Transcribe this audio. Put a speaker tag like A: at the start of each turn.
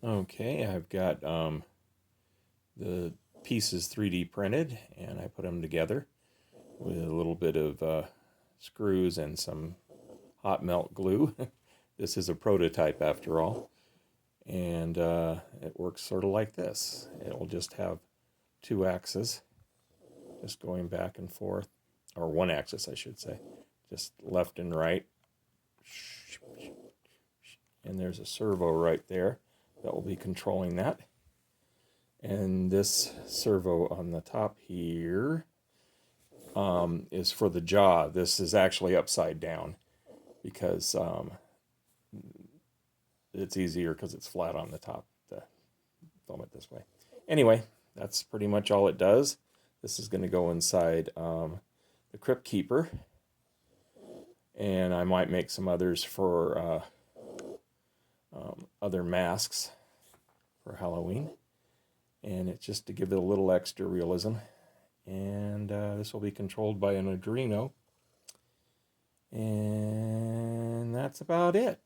A: Okay, I've got the pieces 3D printed, and I put them together with a little bit of screws and some hot melt glue. This is a prototype after all, and it works sort of like this. It will just have two axes, just going back and forth, or one axis, I should say, just left and right. And there's a servo right there that will be controlling that. And this servo on the top here is for the jaw. This is actually upside down because it's easier because it's flat on the top to film it this way. Anyway, that's pretty much all it does. This is going to go inside the Crypt Keeper, and I might make some others for other masks for Halloween. And it's just to give it a little extra realism. And this will be controlled by an Arduino. And that's about it.